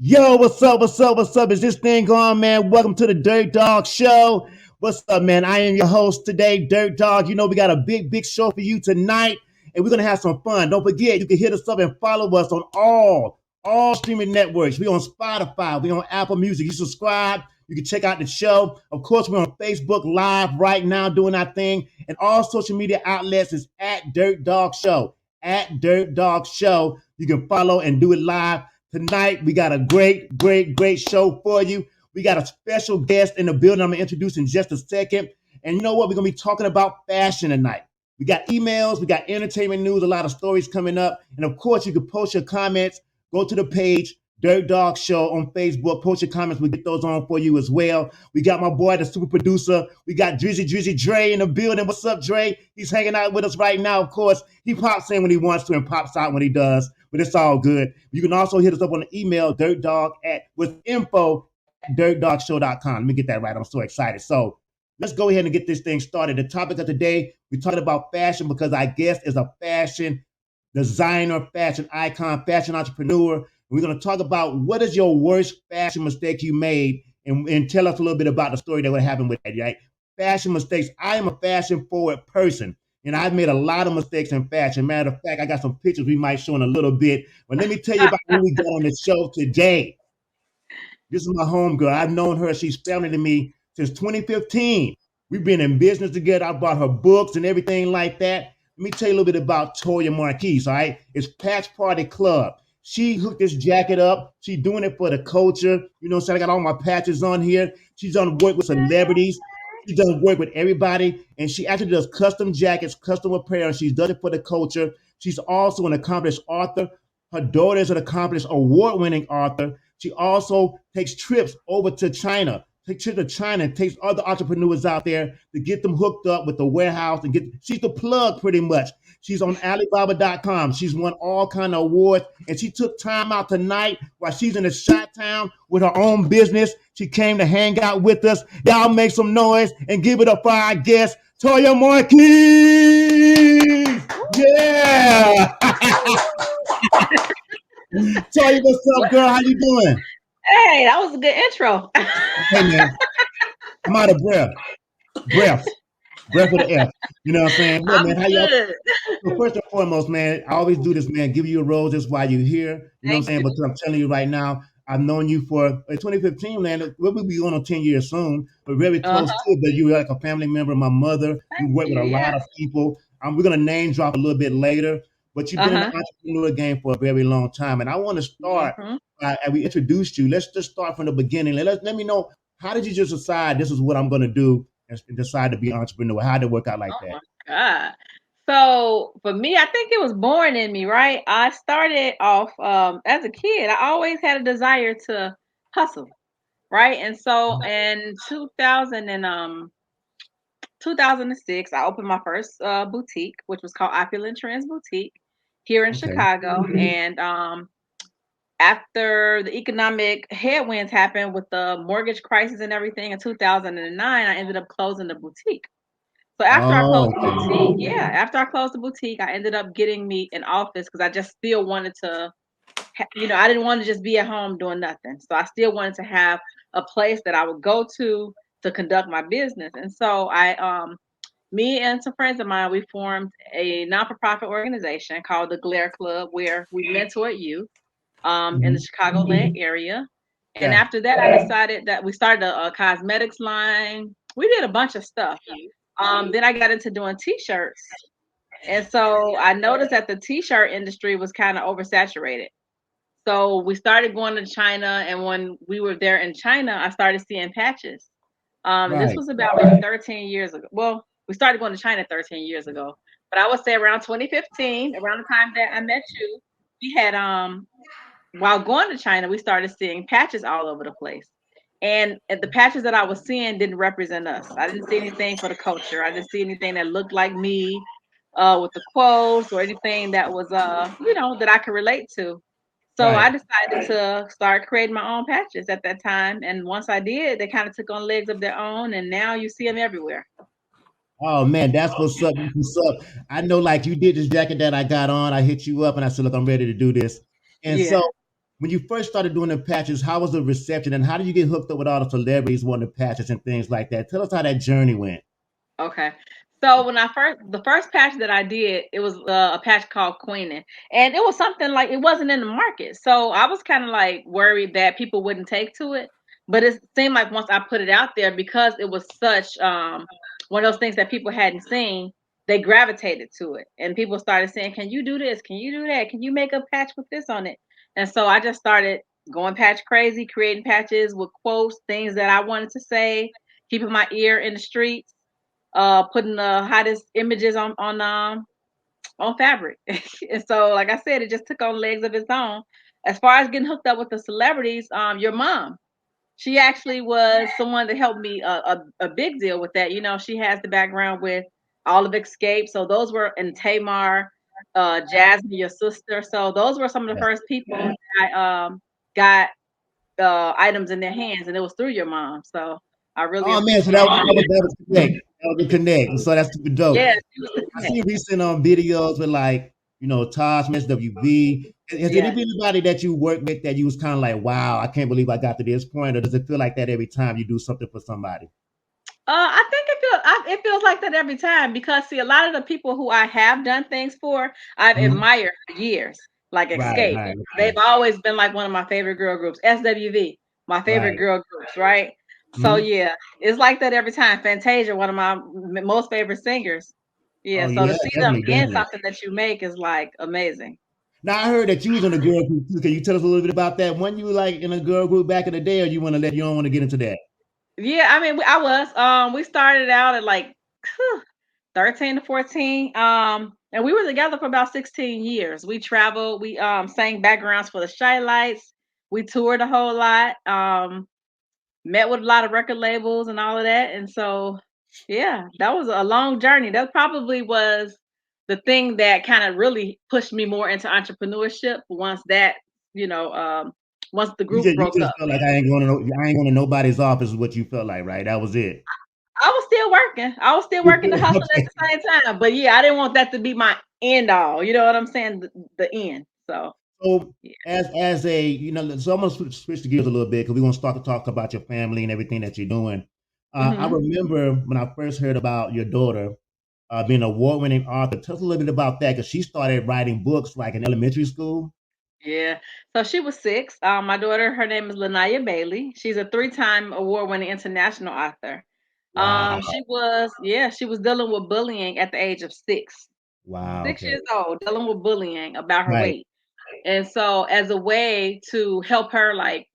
Yo, what's up? What's up? What's up? Is this thing going, man? Welcome to the Dogg Show. What's up, man? I am your host today, Dogg. You know, we got a big show for you tonight, and we're gonna have some fun. Don't forget, you can hit us up and follow us on all streaming networks. We on Spotify, we on Apple Music. You subscribe, you can check out the show. Of course, we're on Facebook Live right now doing our thing, and all social media outlets is at Dogg Show. At Dogg Show. You can follow and do it live. Tonight, we got a great show for you. We got a special guest in the building I'm going to introduce in just a second. And you know what? We're going to be talking about fashion tonight. We got emails, we got entertainment news, a lot of stories coming up. And of course, you can post your comments. Go to the page, Dogg Show on Facebook. Post your comments. We'll get those on for you as well. We got my boy, the super producer. We got Drizzy Dre in the building. What's up, Dre? He's hanging out with us right now, of course. He pops in when he wants to and pops out when he does. But it's all good. You can also hit us up on the email, with info at dirtdoggshow.com. Let me get that right. I'm so excited. So let's go ahead and get this thing started. The topic of today, we're talking about fashion because our guest is a fashion designer, fashion icon, fashion entrepreneur. We're going to talk about what is your worst fashion mistake you made and tell us a little bit about the story that would happen with that, right? Fashion mistakes. I am a fashion forward person. And I've made a lot of mistakes in fashion. Matter of fact, I got some pictures we might show in a little bit. But let me tell you about who we got on the show today. This is my homegirl. I've known her. She's family to me since 2015. We've been in business together. I bought her books and everything like that. Let me tell you a little bit about Toyiah Marquis, all right? It's Patch Party Club. She hooked this jacket up. She's doing it for the culture. You know what I'm saying? I got all my patches on here. She's done work with celebrities. She does work with everybody, and she actually does custom jackets, custom apparel, and she's done it for the culture. She's also an accomplished author. Her daughter is an accomplished award-winning author. She also takes trips over to China, takes other entrepreneurs out there to get them hooked up with the warehouse and she's the plug pretty much. She's on Alibaba.com. She's won all kind of awards, and she took time out tonight while she's in the shot town with her own business. She came to hang out with us. Y'all make some noise and give it up for our guest, Toyiah Marquis. Yeah. Toyiah, what's up, girl? How you doing? Hey, that was a good intro. Hey, man. I'm out of breath. Breath with the F. You know what I'm saying? Look, man, how y'all? So first and foremost, man, I always do this, man. Give you a rose just while you're here. You know what I'm saying? Because I'm telling you right now, I've known you for 2015, man. We'll be going on 10 years soon, but very close to it. But you're like a family member of my mother. You work with a lot of people. We're going to name drop a little bit later, but you've been in the entrepreneur game for a very long time. And I want to start, as we introduced you, let's just start from the beginning. Let me know, how did you just decide this is what I'm going to do and decide to be an entrepreneur? How did it work out like that? God. So for me, I think it was born in me, right? I started off as a kid. I always had a desire to hustle, right? And so in 2006, I opened my first boutique, which was called Opulent Trends Boutique here in Chicago. And after the economic headwinds happened with the mortgage crisis and everything in 2009, I ended up closing the boutique. So after I closed the boutique, after I closed the boutique, I ended up getting me an office because I just still wanted to, I didn't want to just be at home doing nothing. So I still wanted to have a place that I would go to conduct my business. And so me and some friends of mine, we formed a non-for-profit organization called the Glare Club, where we mentor youth in the Chicagoland area. And after that, I decided that we started a cosmetics line. We did a bunch of stuff. Then I got into doing t-shirts. And so I noticed that the t-shirt industry was kind of oversaturated. So we started going to China. And when we were there in China, I started seeing patches. This was about maybe 13 years ago. Well, we started going to China 13 years ago. But I would say around 2015, around the time that I met you, we had, while going to China, we started seeing patches all over the place. And the patches that I was seeing didn't represent us. I didn't see anything for the culture. I didn't see anything that looked like me with the quotes or anything that was, that I could relate to. So I decided to start creating my own patches at that time. And once I did, they kind of took on legs of their own. And now you see them everywhere. Oh man, that's what's up. What's up? I know, like you did this jacket that I got on. I hit you up and I said, "Look, I'm ready to do this." And so when you first started doing the patches, how was the reception and how did you get hooked up with all the celebrities wanting the patches and things like that? Tell us how that journey went. Okay. So when the first patch that I did, it was a patch called Queening, and it was something like it wasn't in the market. So I was kind of like worried that people wouldn't take to it, but it seemed like once I put it out there, because it was such one of those things that people hadn't seen, they gravitated to it, and people started saying, "Can you do this? Can you do that? Can you make a patch with this on it?" And so I just started going patch crazy, creating patches with quotes, things that I wanted to say, keeping my ear in the streets, putting the hottest images on fabric. And so, like I said, it just took on legs of its own. As far as getting hooked up with the celebrities, your mom, she actually was someone that helped me a big deal with that. You know, she has the background with all of Escape, so those were, and Tamar, Jasmine, your sister. So those were some of the Yeah. first people that I got items in their hands, and it was through your mom. So I really Oh man, so appreciate it. that was connect. That was a connect. And so that's super dope. Yeah, she was the I connect. seen recent videos with like, Tosh from SWV. Has there Yeah. been anybody that you worked with that you was kind of like, wow, I can't believe I got to this point? Or does it feel like that every time you do something for somebody? I think it feels like that every time, because see, a lot of the people who I have done things for, I've Mhm. admired for years, like Right, Escape. right, They've okay. always been like one of my favorite girl groups. SWV, my favorite Right. girl groups, right? So Mhm. yeah, it's like that every time. Fantasia, one of my most favorite singers. Yeah, Oh so to yeah, see them definitely, in definitely. something that you make is like amazing. Now I heard that you was in a girl group too. Can you tell us a little bit about that? When you like in a girl group back in the day, or you don't want to get into that? Yeah, I mean, I was. We started out at like 13 to 14. And we were together for about 16 years. We traveled, we sang backgrounds for the Shy Lights. We toured a whole lot. Met with a lot of record labels and all of that. And so yeah, that was a long journey. That probably was the thing that kind of really pushed me more into entrepreneurship once that, you know, once the You group just you broke just up. felt like I ain't going to nobody's office is what you felt like, right? That was it. I was still working. I was still working the hustle at Okay. the same time. But yeah, I didn't want that to be my end all. You know what I'm saying? The end. So So yeah. as a so I'm gonna switch the gears a little bit because we're gonna start to talk about your family and everything that you're doing. I Hmm. remember when I first heard about your daughter being an award-winning author. Tell us a little bit about that because she started writing books like in elementary school. Yeah. So she was 6. My daughter, her name is Lanaya Bailey. She's a 3-time award-winning international author. Wow, She was dealing with bullying at the age of 6. wow, 6 okay, years old, dealing with bullying about her right. weight. And so as a way to help her like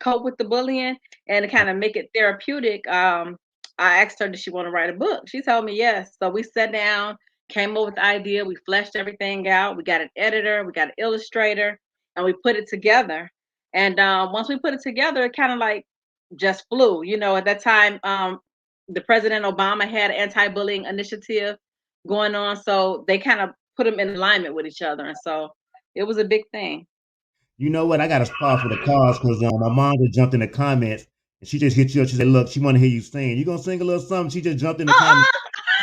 cope with the bullying and to kind of make it therapeutic, I asked her, did she want to write a book? She told me yes. So we sat down, came up with the idea, we fleshed everything out. We got an editor, we got an illustrator, and we put it together. And once we put it together, it kind of like just flew. You know, at that time, the President Obama had an anti-bullying initiative going on. So they kind of put them in alignment with each other. And so it was a big thing. You know what? I got to pause for the cause because my mom just jumped in the comments and she just hit you up. She said, "Look, she want to hear you sing. You gonna sing a little something?" She just jumped in the comments.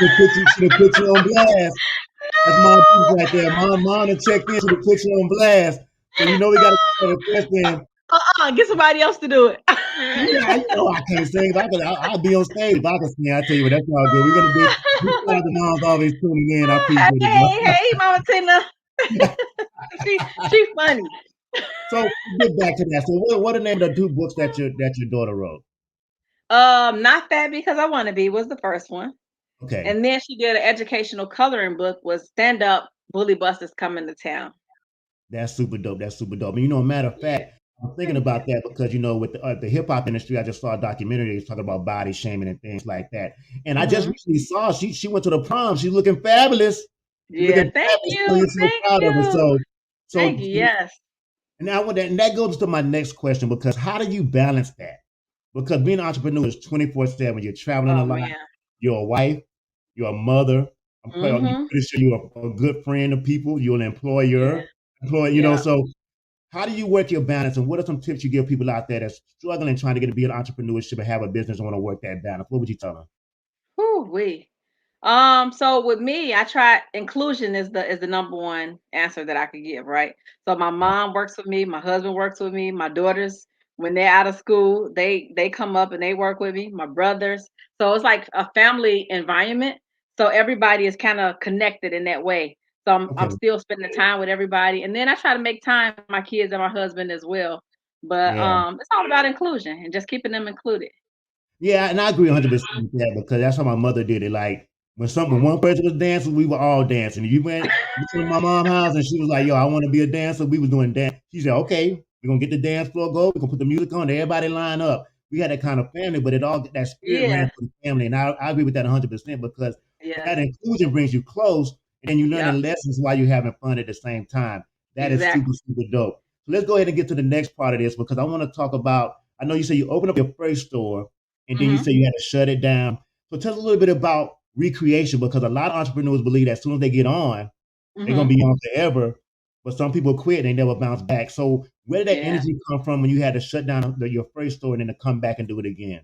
Uh-uh. She done put you on blast. That's my piece right there. Mom done checked in. She done put you on blast. So we got to get a question. Get somebody else to do it. Yeah, I can't sing. If I could, I'll be on stage. If I can sing, I tell you what, that's all good. We're gonna be. We shout out the moms always tuning in. I Hey, appreciate it, hey, bro. hey, Mama Tina. She funny. So get back to that. So what are the name of the two books that your daughter wrote? Not Fat Because I Wanna Be was the first one. Okay. And then she did an educational coloring book, was Stand Up Bully Busters Coming to Town. That's super dope. That's super dope. And matter of Yeah. fact, I'm thinking Thank you. about that because with the hip hop industry, I just saw a documentary talking about body shaming and things like that. And I just Hmm. recently saw she went to the prom. She's looking fabulous. She's Yeah, looking thank fabulous. So you. you're so Thank proud of her. you. So Thank you. Yes. and that goes to my next question because how do you balance that? Because being an entrepreneur is 24/7. You're traveling a Oh lot. man. You're a wife. You're a mother. You Hmm. pretty sure you're a good friend of people. You're an Yeah. employer. Yeah. So how do you work your balance, and what are some tips you give people out there that's struggling trying to be an entrepreneurship and have a business and want to work that balance? What would you tell them? Whew, wee. So with me, I try inclusion is the number one answer that I could give, right? So my mom works with me, my husband works with me, my daughters, when they're out of school, they come up and they work with me, my brothers. So it's like a family environment. So everybody is kind of connected in that way. So I'm Okay. still spending time with everybody. And then I try to make time for my kids and my husband as well. But Yeah. it's all about inclusion and just keeping them included. Yeah, and I agree 100% with that because that's how my mother did it. Like when one person was dancing, we were all dancing. You went to my mom's house and she was like, "Yo, I want to be a dancer." We was doing dance. She said, "Okay, we're gonna get the dance floor go. We're gonna put the music on. Everybody line up." We had that kind of family, but it all that spirit ran Yeah. through the family, and I agree with that 100% because Yes. that inclusion brings you close, and you learn the Yep. lessons while you're having fun at the same time. That is super Exactly. super dope. So let's go ahead and get to the next part of this because I want to talk about. I know you said you opened up your first store and then you Mhm. say you had to shut it down. So tell us a little bit about recreation because a lot of entrepreneurs believe that as soon as they get on, they're gonna Mhm. be on forever. But some people quit and they never bounce back. So where did that Yeah. energy come from when you had to shut down your first store and then to come back and do it again?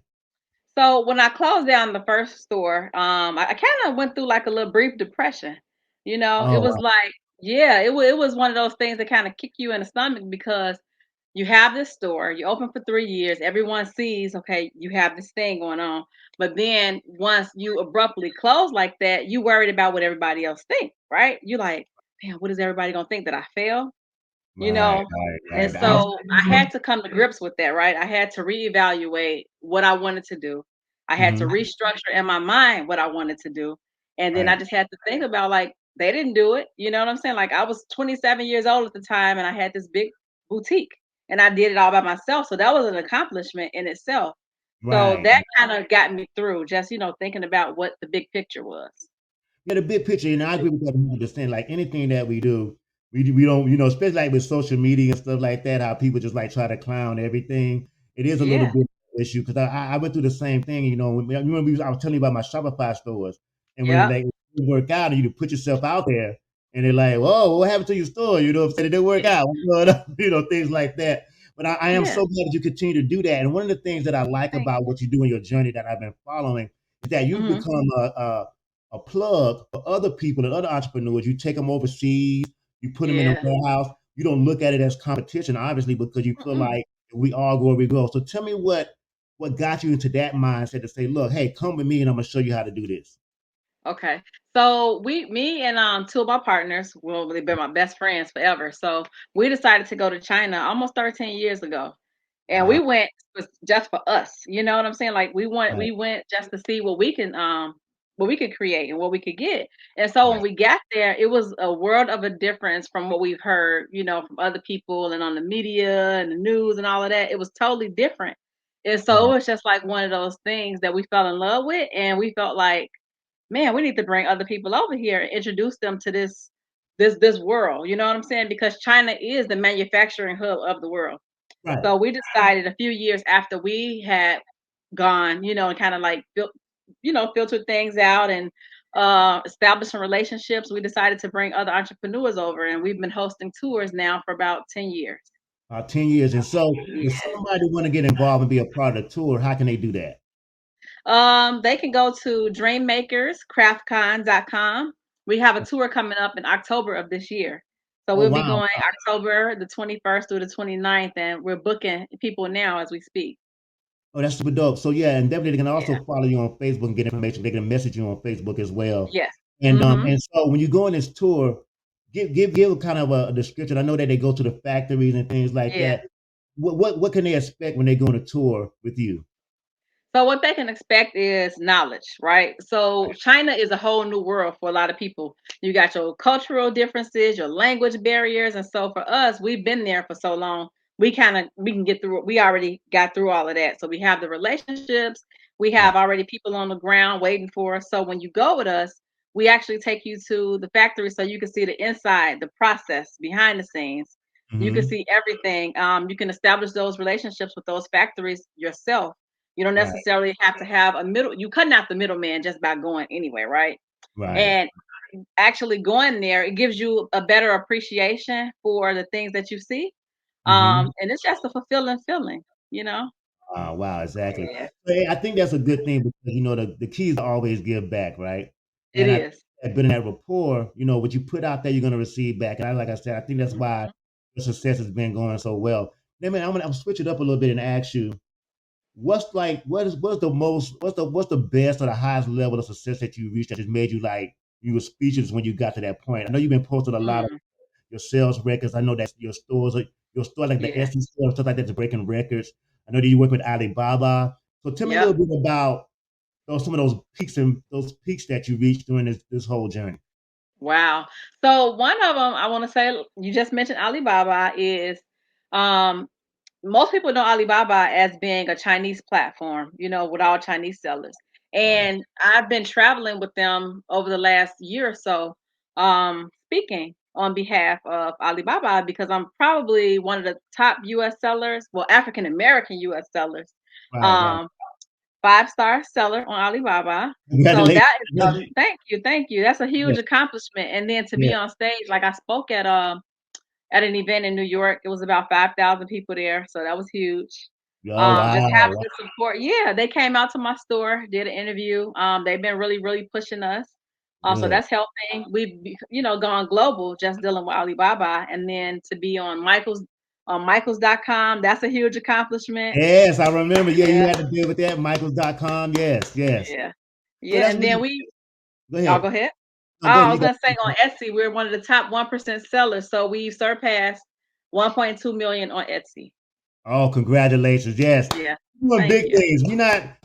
So when I closed down the first store, I kind of went through like a little brief depression. It Oh was wow. like, yeah, it was one of those things that kind of kick you in the stomach because you have this store, you open for 3 years, everyone sees, okay, you have this thing going on. But then once you abruptly close like that, you worried about what everybody else think, right? You like, man, what is everybody gonna think that I fail? you Right, know? right, And right. so I had to come to grips with that, right? I had to reevaluate what I wanted to do. I had to Mhm, restructure in my mind what I wanted to do. And then I right, just had to think about like they didn't do it. You know what I'm saying? Like I was 27 years old at the time and I had this big boutique and I did it all by myself. So that was an accomplishment in itself. So right. that kind of got me through just, thinking about what the big picture was. Yeah, the big picture, and I agree with that 100%. Like anything that we do, we don't, especially like with social media and stuff like that, how people just like try to clown everything. It is a little Yeah. bit issue because I went through the same thing. I was telling you about my Shopify stores, and when Yep. they work out, and you put yourself out there, and they're like, "Whoa, what happened to your store?" You know, what I'm saying it didn't work out. What's going on? Things like that. But I am Yeah. so glad that you continue to do that. And one of the things that I like Thank about you. what you do in your journey that I've been following is that you've Hmm. become a plug for other people and other entrepreneurs. You take them overseas, you put them in a Yeah. warehouse. You don't look at it as competition, obviously, because you feel Mm-mm. like we all go where we go. So tell me what got you into that mindset to say, look, hey, come with me and I'm gonna show you how to do this. Okay. So me and two of my partners, well, they've been my best friends forever. So we decided to go to China almost 13 years ago. And we Wow. went just for us. You know what I'm saying? Like Right, we went just to see what we could create and what we could get. And so when right, we got there, it was a world of a difference from what we've heard, from other people and on the media and the news and all of that. It was totally different. And so right, it was just like one of those things that we fell in love with and we felt like, man, we need to bring other people over here and introduce them to this world. You know what I'm saying? Because China is the manufacturing hub of the world. right. So we decided a few years after we had gone, and kind of like filtered things out and established some relationships. We decided to bring other entrepreneurs over, and we've been hosting tours now for about 10 years. 10 years. And so if Yeah. somebody want to get involved and be a part of the tour, how can they do that? They can go to dreammakerscraftcon.com. We have a tour coming up in October of this year. So Oh we'll be wow. going October the 21st through the 29th, and we're booking people now as we speak. Oh, that's super dope. So yeah, and definitely they can Yeah. also follow you on Facebook and get information. They can message you on Facebook as well. Yes. And Mhm. so when you go on this tour, give kind of a description. I know that they go to the factories and things like Yeah. that. What can they expect when they go on a tour with you? So what they can expect is knowledge, right? So China is a whole new world for a lot of people. You got your cultural differences, your language barriers, and so for us, we've been there for so long. We can get through it. We already got through all of that. So we have the relationships. We Right. have already people on the ground waiting for us. So when you go with us, we actually take you to the factory so you can see the inside, the process behind the scenes. You can Hmm. see everything. You can establish those relationships with those factories yourself. You don't Right. necessarily have to have a middle. You cutting out the middleman just by going anyway, right? Right. And actually going there, it gives you a better appreciation for the things that you see. Hmm. And it's just a fulfilling feeling, you know? Wow. Exactly. Yeah. So, yeah, I think that's a good thing because the key is to always give back, right? It And I is. building that rapport, what you put out there, you're gonna receive back. And like I said, I think that's why Mhm. the success has been going so well. Then, man, I'm switch it up a little bit and ask you, what's the best or the highest level of success that you reached that just made you like you were speechless when you got to that point? I know you've been posting a lot of Mm, your sales records. I know that your store like the yeah. Etsy store, stuff like that's breaking records. I know that you work with Alibaba. So tell me a Yep. little bit about some of those peaks that you reached during this whole journey. Wow. So one of them I want to say you just mentioned Alibaba is um most people know Alibaba as being a Chinese platform, with all Chinese sellers. Right. And I've been traveling with them over the last year or so, speaking on behalf of Alibaba because I'm probably one of the top US sellers, well, African American US sellers. Right, right. Um, 5-star seller on Alibaba. So Congratulations. that is thank you. That's a Yeah, huge accomplishment. And then to yeah. be on stage, like I spoke at an event in New York. It was about 5,000 people there, so that was huge. Oh, Just wow. having the support. Yeah, they came out to my store, did an interview. They've been really, really pushing us. So Good. that's helping. We've gone global just dealing with Alibaba, and then to be on Michaels.com, that's a huge accomplishment. Yes, I remember. Yeah, you Yeah, had to deal with that. Michaels.com. Yes, yes. yeah, So yeah. that's And then really go oh, ahead. go ahead. No, Oh, go ahead. I You was go. gonna say on Etsy, we're one of the top 1% sellers. So we surpassed 1.2 million on Etsy. Oh, congratulations. Yes. Yeah, Doing thank big you. things.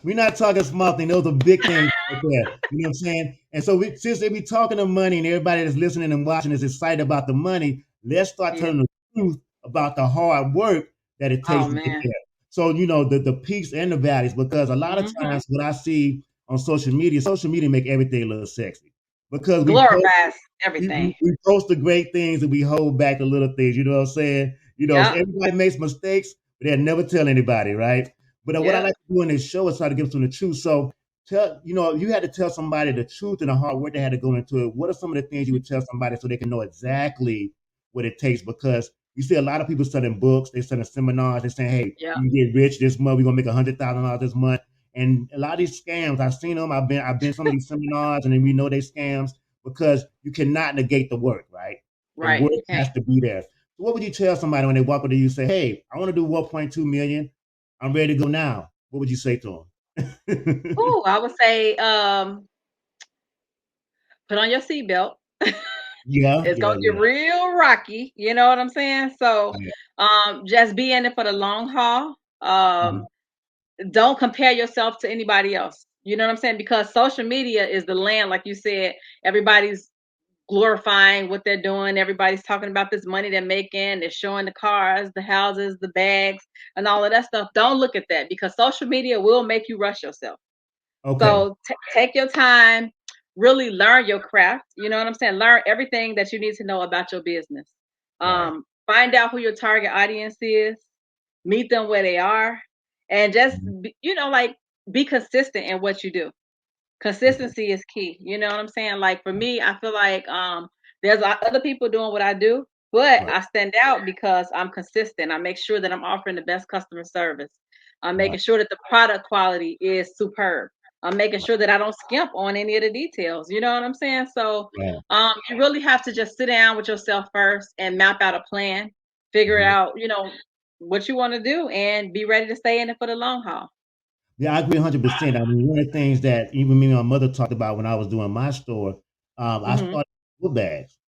We're not talking small things. Those are big things right there. You know what I'm saying? And so since they be talking of money and everybody that's listening and watching is excited about the money, let's start Yeah. telling the truth about the hard work that it takes Oh to get man. there. So, the peaks and the valleys, because a lot of Mhm. times what I see on social media make everything look sexy. Because Glorifies we, we, everything. we post the great things and we hold back the little things. You know what I'm saying? Yep. Everybody makes mistakes, but they'll never tell anybody, right? But what I Yep. like to do in this show is try to give them the truth. So you had to tell somebody the truth and the hard work they had to go into it. What are some of the things you Mhm. would tell somebody so they can know exactly what it takes? Because you see a lot of people selling books, they're selling seminars, they're saying, hey, Yep. you can get rich this month, we're gonna make $100,000 this month. And a lot of these scams, I've seen them. I've been some of these seminars, and then we know they scams because you cannot negate the work, right? The Right. work You can't. has to be there. So what would you tell somebody when they walk up to you and say, "Hey, I want to do 1.2 million. I'm ready to go now." What would you say to them? Oh, I would say, put on your seatbelt. Yeah, It's yeah, gonna get yeah. real rocky. You know what I'm saying? So, Yeah. just be in it for the long haul. Mhm. Don't compare yourself to anybody else. You know what I'm saying? Because social media is the land, like you said. Everybody's glorifying what they're doing. Everybody's talking about this money they're making. They're showing the cars, the houses, the bags, and all of that stuff. Don't look at that because social media will make you rush yourself. Okay. So take your time, really learn your craft. You know what I'm saying? Learn everything that you need to know about your business. Right. Find out who your target audience is, meet them where they are, and just Mhm. like be consistent in what you do. Okay. Consistency is key. You know what I'm saying? Like for me, I feel like there's other people doing what I do, but Right. I stand out because I'm consistent. I make sure that I'm offering the best customer service. I'm Right. making sure that the product quality is superb. I'm making Right. sure that I don't skimp on any of the details. You know what I'm saying? So Right. you really have to just sit down with yourself first and map out a plan, figure Mhm. out, what you want to do and be ready to stay in it for the long haul. Yeah, I agree 100%. I mean, one of the things that even me and my mother talked about when I was doing my store, I Hmm. started with book bags.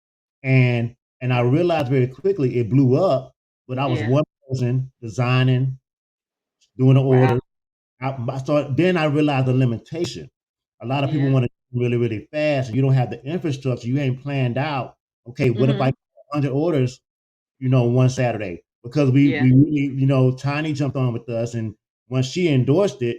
And I realized very quickly it blew up, but I was Yeah. one person designing, doing the Wow. order. Then I realized the limitation. A lot of people Yeah. want to really, really fast, and you don't have the infrastructure. You ain't planned out. Okay, what if I Hmm. get 100 orders, one Saturday? Because we Yeah. we really, Tiny jumped on with us, and once she endorsed it,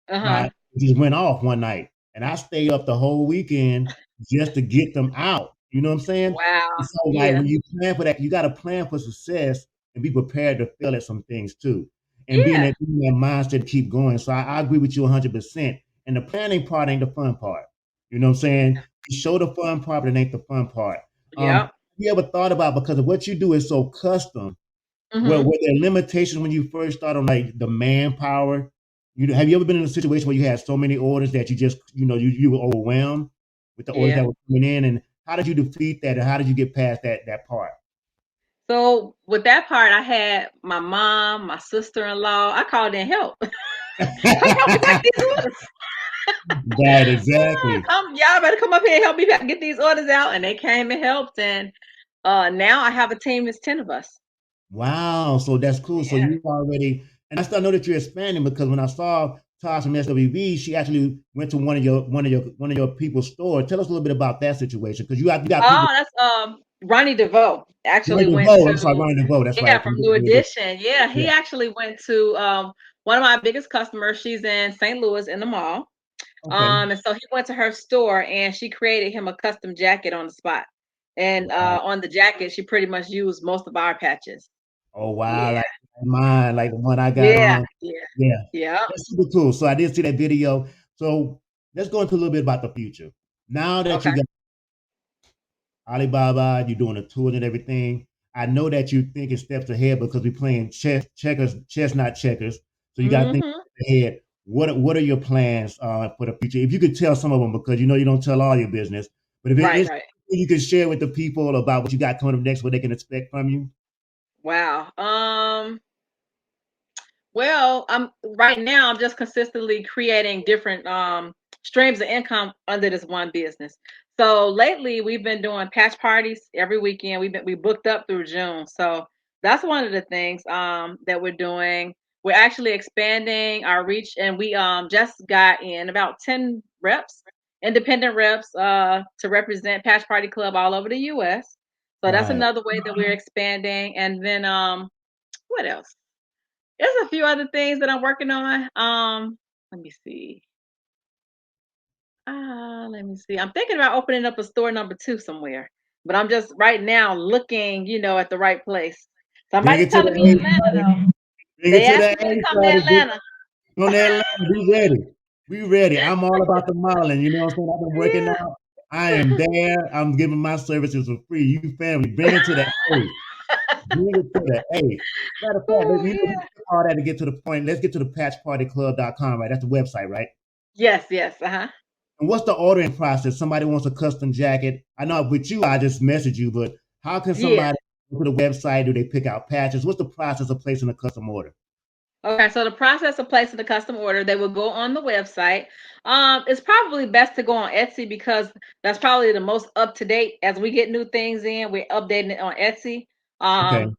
my Uh-huh. it just went off one night, and I stayed up the whole weekend just to get them out. You know what I'm saying? And Wow. so, like, Yeah. when you plan for that, you gotta plan for success and be prepared to fail at some things too, and Yeah. be in that mindset to keep going. So I agree with you 100%. And the planning part ain't the fun part. You know what I'm saying? You show the fun part, but it ain't the fun part. Yep. You ever thought about, because of what you do is so custom, Mhm. were there limitations when you first started on, like, the manpower? Have you ever been in a situation where you had so many orders that you just, you were overwhelmed? with the orders that Yeah. were coming in, and how did you defeat that, and how did you get past that part? So with that part, I had my mom, my sister-in-law. I called in help. Come help me pack these orders. Right, exactly. Y'all better come up here and help me get these orders out. And they came and helped. And now I have a team. It's 10 of us. Wow, so that's cool. So Yeah. you already, and I still know that you're expanding because when I saw Tosh from SWV, she actually went to one of your people's store. Tell us a little bit about that situation because you got people. Oh, that's Ronnie DeVoe actually Ronnie went DeVoe, I'm sorry, to, Ronnie DeVoe. That's yeah, right. from New Edition. Yeah, he Yeah. actually went to one of my biggest customers. She's in St. Louis in the mall. Okay. And so he went to her store and she created him a custom jacket on the spot. And Wow. on the jacket, she pretty much used most of our patches. Oh wow, Yeah. like mine, like the one I got Yeah. on. Yeah. Yeah, Yeah. that's super cool. So I did see that video. So let's go into a little bit about the future. Now that you Okay. got Alibaba, you're doing the tours and everything. I know that you thinking steps ahead because we're playing chess, not checkers. So you got to think Mm-hmm. ahead. What are your plans for the future? If you could tell some of them, because you know you don't tell all your business, but if it Right, is, right. you can share with the people about what you got coming up next, what they can expect from you. Wow. Well, I'm right now I'm just consistently creating different streams of income under this one business. So lately we've been doing patch parties every weekend. We booked up through June. So that's one of the things that we're doing. We're actually expanding our reach and we just got in about 10 reps, independent reps to represent Patch Party Club all over the US. So that's Right. another way that we're expanding. And then what else? There's a few other things that I'm working on. Let me see. Let me see. I'm thinking about opening up a store number 2 somewhere, but I'm just right now looking, at the right place. Bring Somebody's it to telling the me Atlanta A, though. bring it They to the asking A me to come to side. Atlanta. On that line, we ready. We ready. I'm all about the modeling. You know what I'm saying? I've been working Yeah. out. I am there. I'm giving my services for free. You family, bring it to the A. Bring it to the A. Matter of fact, Oh we yeah. skip all that to get to the point. Let's get to the patchpartyclub.com, right? That's the website, right? Yes, yes. Uh-huh. And what's the ordering process? Somebody wants a custom jacket. I know with you, I just message you, but how can Yeah. somebody go to the website? Do they pick out patches? What's the process of placing a custom order? Okay, so the process of placing the custom order, they will go on the website. It's probably best to go on Etsy because that's probably the most up to date. As we get new things in, we're updating it on Etsy Okay.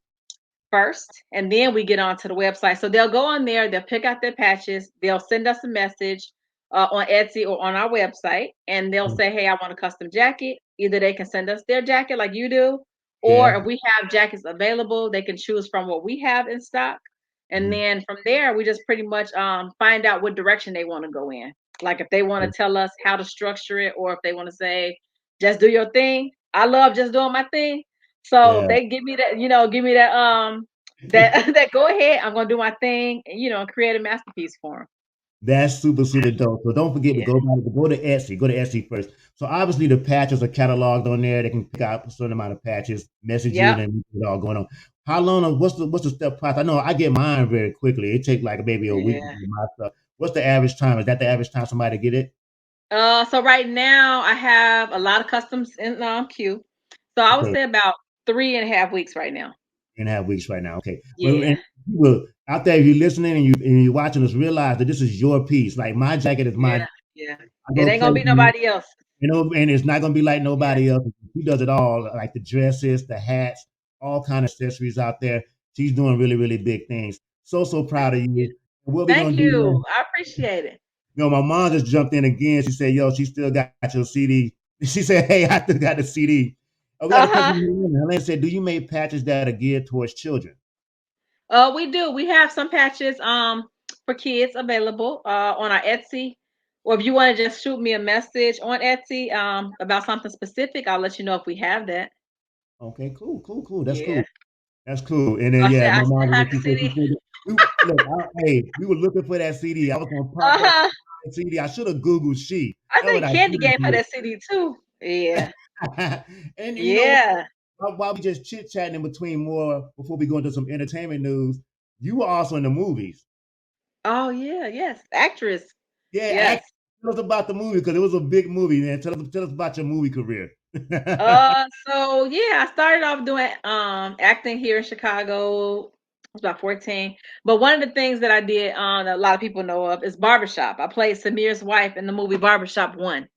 first, and then we get onto the website. So they'll go on there, they'll pick out their patches, they'll send us a message on Etsy or on our website, and they'll say, "Hey, I want a custom jacket." Either they can send us their jacket like you do, or Yeah. if we have jackets available, they can choose from what we have in stock. And Mhm. then from there, we just pretty much find out what direction they want to go in. Like if they want to tell us how to structure it, or if they want to say, just do your thing. I love just doing my thing. So Yeah. they give me that, give me that that go ahead. I'm gonna do my thing, and create a masterpiece for them. That's super, super dope. So don't forget to Yeah, go to Etsy. Go to Etsy first. So obviously the patches are cataloged on there. They can pick out a certain amount of patches, message you, and yep, then it all going on. How long? What's the step process? I know I get mine very quickly. It takes like maybe a week to yeah. get my stuff. What's the average time? Is that the average time somebody get it? So right now I have a lot of customs in queue. So I would Okay, say about 3.5 weeks right now. 3.5 weeks right now. Okay, well, Yeah, and people out there, if you're listening and you're watching us, realize that this is your piece. Like my jacket is my. yeah, yeah. I It go ain't gonna be places. nobody else. And it's not gonna be like Yeah, nobody else. She does it all, like the dresses, the hats, all kind of accessories out there. She's doing really, really big things. So proud thank of you. you. And what we Thank gonna do you. now? I appreciate it. My mom just jumped in again. She said, "Yo, she still got your CD." She said, "Hey, I still got the CD." Oh, we got a question Uh-huh. from Helena. Helena said, "Do you make patches that are geared towards children?" We do. We have some patches for kids available on our Etsy. Or if you want to just shoot me a message on Etsy about something specific, I'll let you know if we have that. Okay, cool. That's Yeah. cool. That's cool. And then I yeah, said my I mom still was have just the she said she CD. said we look, hey, we were looking for that CD. I was gonna pop up Uh-huh. that CD. I should have Googled she. I That's what think I Candy should gave her have that CD too. Yeah. did. And you know what? Yeah. While we just chit chatting in between more before we go into some entertainment news, you were also in the movies. Oh yeah, yes. Actress. Yeah, Yes. tell us about the movie because it was a big movie, man. Tell us about your movie career. So yeah, I started off doing acting here in Chicago. I was about 14. But one of the things that I did that a lot of people know of is Barbershop. I played Samir's wife in the movie Barbershop 1.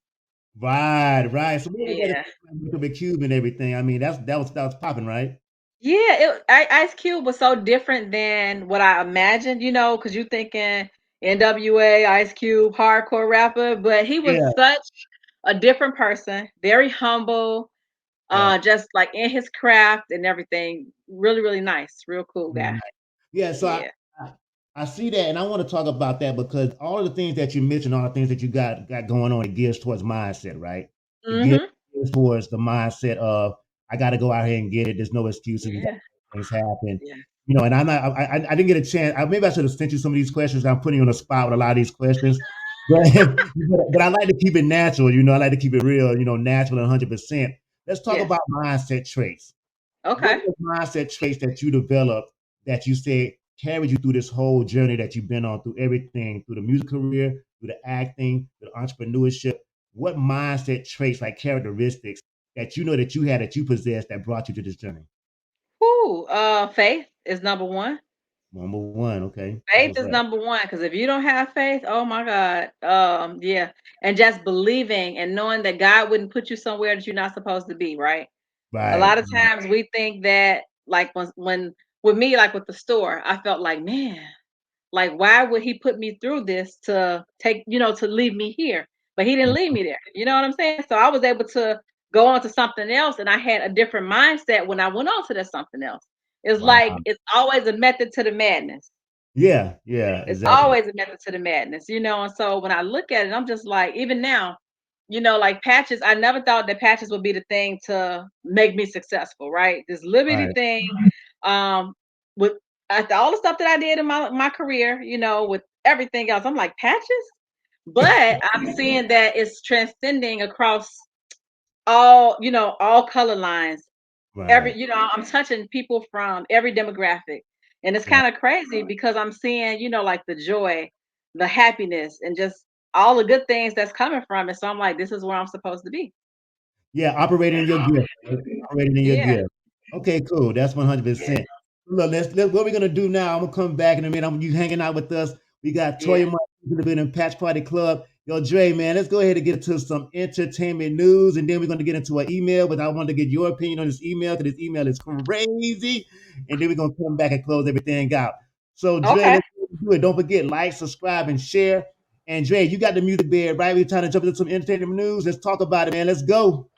Right. So what was that Yeah. with the cube and everything? I mean, that was popping, right? Yeah, Ice Cube was so different than what I imagined, because you thinking NWA, Ice Cube, hardcore rapper, but he was Yeah. such a different person, very humble, Right. just like in his craft and everything. Really, really nice, real cool Really guy. nice. Yeah, so I, Yeah. I I see that, and I want to talk about that because all of the things that you mentioned, all the things that you got going on, it gears towards mindset, right? It Mhm. gears towards the mindset of I got to go out here and get it. There's no excuses. We got Yeah. to make things happen. Yeah. And I'm not. I didn't get a chance. Maybe I should have sent you some of these questions. I'm putting you on the spot with a lot of these questions, but but I like to keep it natural. I like to keep it real. Natural and 100%. Let's talk Yes. about mindset traits. What Okay. are the mindset traits that you developed that you said carried you through this whole journey that you've been on through everything, through the music career, through the acting, through the entrepreneurship? What mindset traits, like characteristics, that you know that you had that you possessed that brought you to this journey? Whoo, faith is number one. Number one, okay. That's Faith what's is up. number one because if you don't have faith, oh my God, yeah, and just believing and knowing that God wouldn't put you somewhere that you're not supposed to be, right? A Right. lot of times we think that, like when with me, like with the store, I felt like, man, like why would he put me through this to take, to leave me here? But he didn't leave me there. You know what I'm saying? So I was able to go on to something else, and I had a different mindset when I went on to that something else. It's like Wow. it's always a method to the madness. Yeah, It's exactly. always a method to the madness. And so when I look at it, I'm just like, even now, like patches, I never thought that patches would be the thing to make me successful, right? This liberty Right. thing, um, with after all the stuff that I did in my career, with everything else, I'm like patches, but I'm seeing that it's transcending across all color lines. Right. I'm touching people from every demographic. And it's Right. kind of crazy because I'm seeing, like the joy, the happiness, and just all the good things that's coming from it. So I'm like, this is where I'm supposed to be. Yeah, operating in your gift, right? Operating in your Yeah. gift. Okay, cool. That's Yeah. 100%. Look, let's what we're gonna do now. I'm gonna come back in a minute. You hanging out with us. We got Yeah. Toyiah Marquis in the building, Patch Party Club. Yo, Dre, man, let's go ahead and get into some entertainment news, and then we're gonna get into an email. But I want to get your opinion on this email because this email is crazy, and then we're gonna come back and close everything out. So, Dre, Okay. let's do it. Don't forget, like, subscribe, and share. And Dre, you got the music bed, right? We're trying to jump into some entertainment news. Let's talk about it, man. Let's go.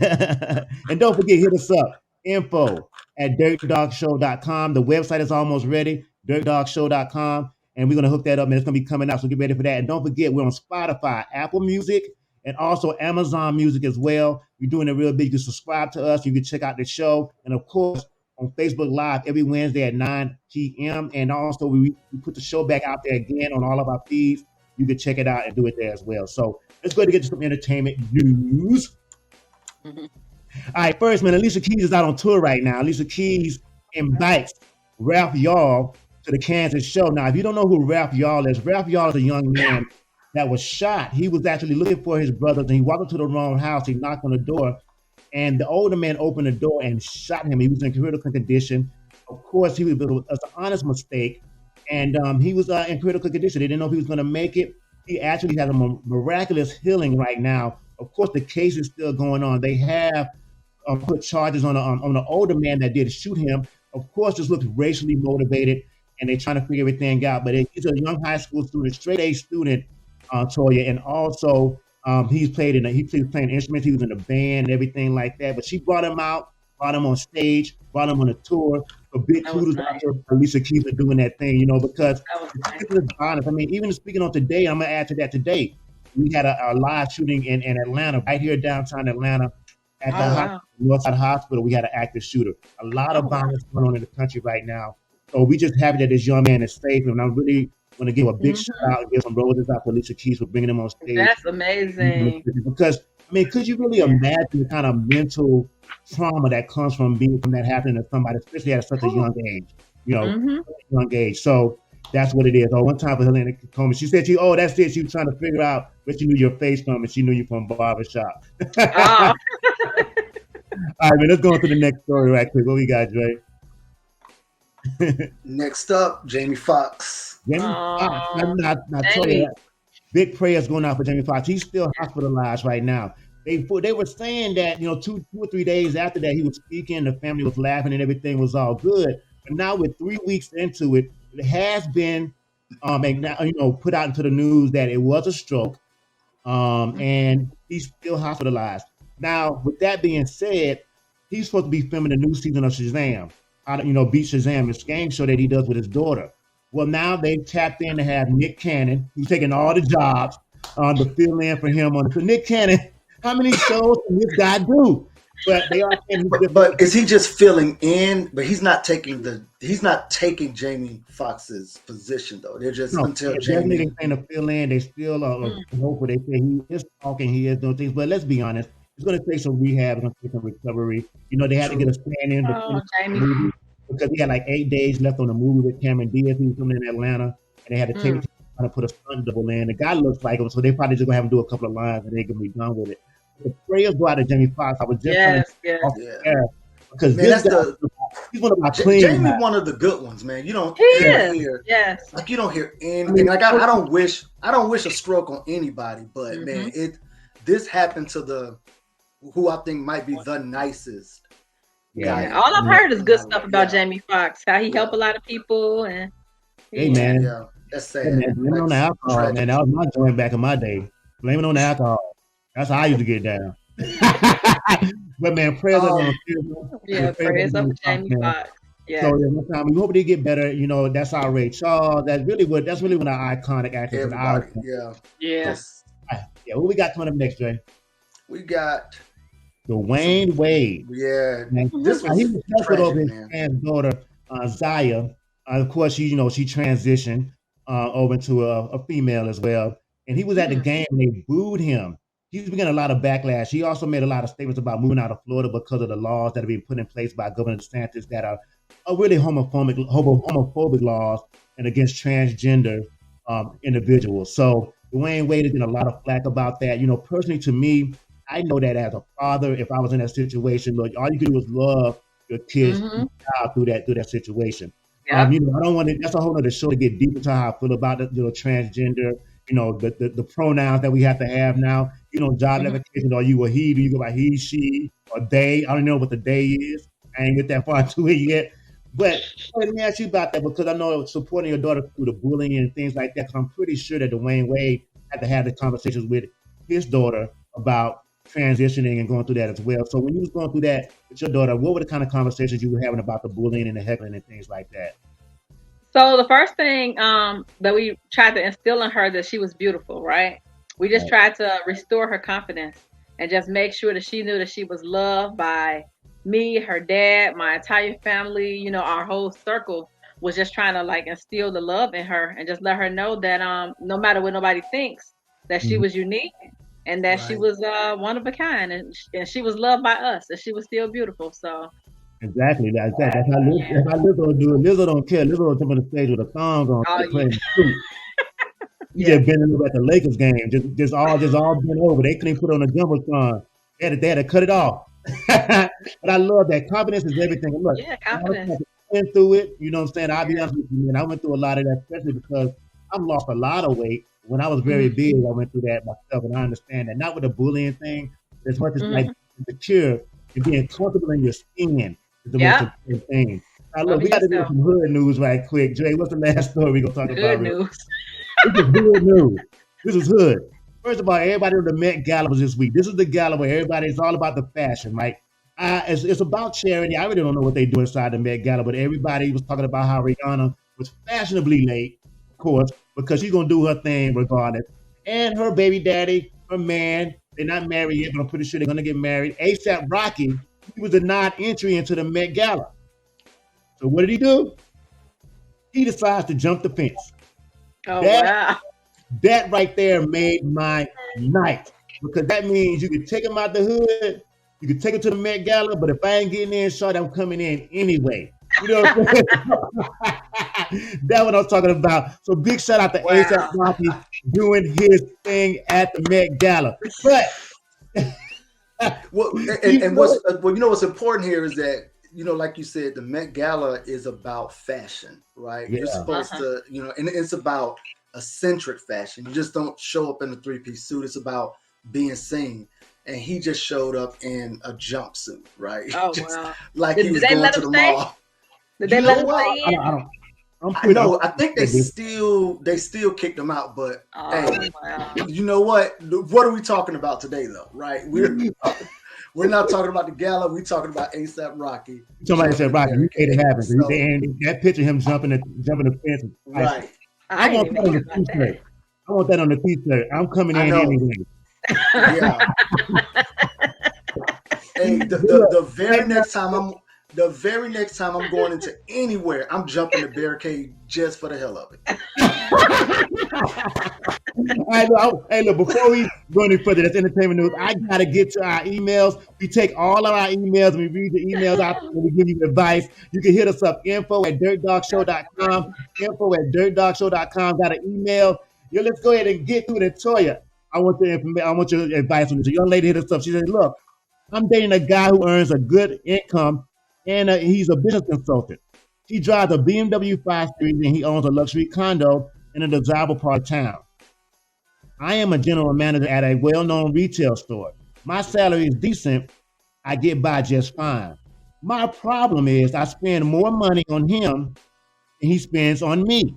And don't forget, hit us up, info at dirtdogshow.com. The website is almost ready, dirtdogshow.com. And we're going to hook that up, and it's going to be coming out. So get ready for that. And don't forget, we're on Spotify, Apple Music, and also Amazon Music as well. We're doing it real big. You can subscribe to us. You can check out the show. And of course, on Facebook Live every Wednesday at 9 p.m. And also, we put the show back out there again on all of our feeds. You can check it out and do it there as well. So let's go ahead and get to some entertainment news. Mhm. All right, first, man, Alicia Keys is out on tour right now. Alicia Keys invites Ralph Yarl to the Kansas show. Now, if you don't know who Ralph Yarl is a young man that was shot. He was actually looking for his brothers, and he walked into the wrong house. He knocked on the door, and the older man opened the door and shot him. He was in critical condition. Of course, it was an honest mistake, and he was in critical condition. They didn't know if he was going to make it. He actually has a miraculous healing right now. Of course, the case is still going on. They have put charges on the older man that did shoot him. Of course, this looks racially motivated, and they're trying to figure everything out. But he's a young high school student, straight A student, Toya, and also he played playing instruments. He was in a band and everything like that. But she brought him out, brought him on stage, brought him on a tour. So big That was kudos out nice. to Alicia Keys for doing that thing, because That was nice. this is honest. I mean, even speaking on today, I'm gonna add to that today. We had a live shooting in Atlanta, right here downtown Atlanta, at the Oh wow. Northside Hospital. We had an active shooter. A lot Oh of wow. violence going on in the country right now. So we just happy that this young man is safe, and I'm really want to give a big shout Mhm. out and give some roses out to Alicia Keys for bringing him on stage. That's amazing. Because I mean, could you really Yeah. imagine the kind of mental trauma that comes from being from that happening to somebody, especially at such a Whew. young age? You know, Mhm. young age. So That's what it is. Oh, one time for Helena told me, she said, that's it. She was trying to figure out where she knew your face from, and she knew you from barbershop. All Oh. right, man, let's go on to the next story right quick. What we got, Dre? Next up, Jamie Foxx. Jamie Foxx. I told you that. Big prayers going out for Jamie Foxx. He's still hospitalized right now. They were saying that, 2 or 3 days after that, he was speaking, the family was laughing, and everything was all good. But now, with 3 weeks into it, it has been, put out into the news that it was a stroke, and he's still hospitalized. Now, with that being said, he's supposed to be filming a new season of Shazam. Beat Shazam, this game show that he does with his daughter. Well, now they've tapped in to have Nick Cannon, who's taking all the jobs to fill in for him. So Nick Cannon, how many shows can this guy do? But they are saying but is he just filling in? But he's not taking Jamie Foxx's position though. They're just until Jamie. They're saying to fill in. They still hopeful. They say he is talking, he is doing things. But let's be honest, it's going to take some rehab, it's going to take some recovery. They had to get a stand-in movie because he had like 8 days left on the movie with Cameron Diaz. He was filming in Atlanta, and they had to take to put a stunt double in. The guy looks like him, so they probably just gonna have him do a couple of lines, and they're gonna be done with it. The prayers go out to Jamie Foxx. I was just because he's one of my clean. Jamie, one of the good ones, man. You don't hear, like you don't hear anything. I mean, like I don't wish a stroke on anybody, but man, this happened to who I think might be the nicest. Yeah, all I've heard is good stuff about Jamie Foxx. How he helped a lot of people, and hey man, that's sad. Hey, man, blame it on the alcohol, man. That was my joint back in my day. Blame it on the alcohol. That's how I used to get down. But man, prayers up on prayers up for Jamie Foxx. Yeah. So we hope they get better. That's our Ray Charles. That's really one of our iconic actors. Yeah. What we got coming up next, Jay? We got Dwayne Wade. Yeah. This was he was tragic, over his trans daughter, Zaya. Of course, she transitioned over to a female as well. And he was at the game and they booed him. He's been getting a lot of backlash. He also made a lot of statements about moving out of Florida because of the laws that are being put in place by Governor DeSantis that are really homophobic laws and against transgender individuals. So Dwayne Wade is getting a lot of flack about that. Personally to me, I know that as a father, if I was in that situation, look, all you can do is love your kids through that situation. Yeah. I don't want to. That's a whole other show to get deep into how I feel about the transgender. The pronouns that we have to have now. Job application. Are you a he? Do you go by he, she, or they? I don't know what the they is. I ain't get that far into it yet. But let me ask you about that because I know supporting your daughter through the bullying and things like that. Because I'm pretty sure that Dwayne Wade had to have the conversations with his daughter about transitioning and going through that as well. So when you was going through that with your daughter, what were the kind of conversations you were having about the bullying and the heckling and things like that? So the first thing that we tried to instill in her that she was beautiful, right? We just tried to restore her confidence and just make sure that she knew that she was loved by me, her dad, my entire family, our whole circle was just trying to like instill the love in her and just let her know that no matter what nobody thinks, that she was unique and that she was one of a kind and she was loved by us and she was still beautiful. So exactly, that's how Lizzo do it. Lizzo don't care. Lizzo will jump on the stage with a thong on, playing the You just bending over at the Lakers game, just all bent over. They couldn't even put on a jumbotron. They had to cut it off. But I love that. Confidence is everything. Look, confidence. I went through it. You know what I'm saying? I'll be honest with you, man. I went through a lot of that, especially because I've lost a lot of weight. When I was very big, I went through that myself, and I understand that. Not with the bullying thing, as much as like secure and being comfortable in your skin is the most important thing. Now, look, we got to do some hood news right quick. Jay, what's the last story we're going to talk about? Hood news. This is hood news. This is hood. First of all, everybody on the Met Gala was this week. This is the gala where it's all about the fashion, right? It's about charity. I really don't know what they do inside the Met Gala, but everybody was talking about how Rihanna was fashionably late, of course, because she's going to do her thing regardless. And her baby daddy, her man, they're not married yet, but I'm pretty sure they're going to get married. A$AP Rocky, he was denied entry into the Met Gala. So what did he do? He decides to jump the fence. Oh, wow. That right there made my night because that means you can take him out the hood, you can take him to the Met Gala, but if I ain't getting in, short, I'm coming in anyway. You know what I'm saying? That's what I'm talking about. So big shout out to A$AP Rocky doing his thing at the Met Gala. But well, and what's important here is that, like you said, the Met Gala is about fashion, right? Yeah. You're supposed to, and it's about eccentric fashion. You just don't show up in a 3-piece suit. It's about being seen. And he just showed up in a jumpsuit, right? Oh, wow. Like he was going to the mall. Did they let him stay in? I think they still kicked him out, but hey, wow. You know what? What are we talking about today, though? Right? We're not talking about the gala. We're talking about A$AP Rocky. Somebody said Rocky. You made it happen. So, that picture of him jumping the fence. Right. I want that on the t-shirt. I want that on the t-shirt. I'm coming in anyway. Yeah. Hey, the very next time I'm going into anywhere, I'm jumping the barricade just for the hell of it. Hey, look, before we go any further, that's entertainment news. I gotta get to our emails. We take all of our emails and we read the emails out and we give you advice. You can hit us up, info@dirtdoggshow.com, info@dirtdoggshow.com. Got an email. Let's go ahead and get through it. Toyiah, I want your advice on this. A young lady hit us up. She said, look, I'm dating a guy who earns a good income and he's a business consultant. He drives a BMW 5 Series and he owns a luxury condo in a desirable part of town. I am a general manager at a well-known retail store. My salary is decent. I get by just fine. My problem is I spend more money on him than he spends on me.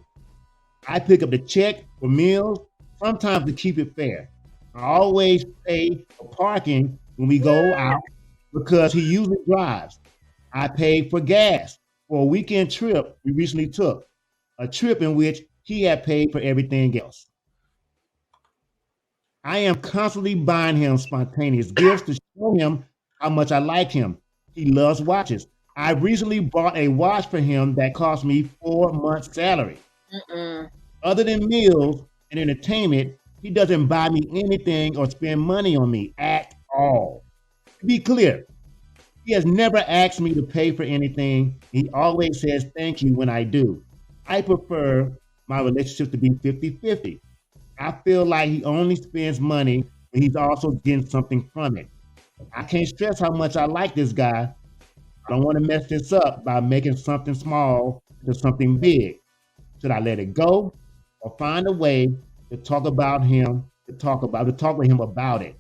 I pick up the check for meals, sometimes to keep it fair. I always pay for parking when we go out because he usually drives. I pay for gas for a weekend trip we recently took, a trip in which he had paid for everything else. I am constantly buying him spontaneous gifts to show him how much I like him. He loves watches. I recently bought a watch for him that cost me 4 months' salary. Other than meals and entertainment, he doesn't buy me anything or spend money on me at all. To be clear, he has never asked me to pay for anything. He always says thank you when I do. I prefer my relationship to be 50-50. I feel like he only spends money, but he's also getting something from it. I can't stress how much I like this guy. I don't want to mess this up by making something small into something big. Should I let it go or find a way to talk with him about it?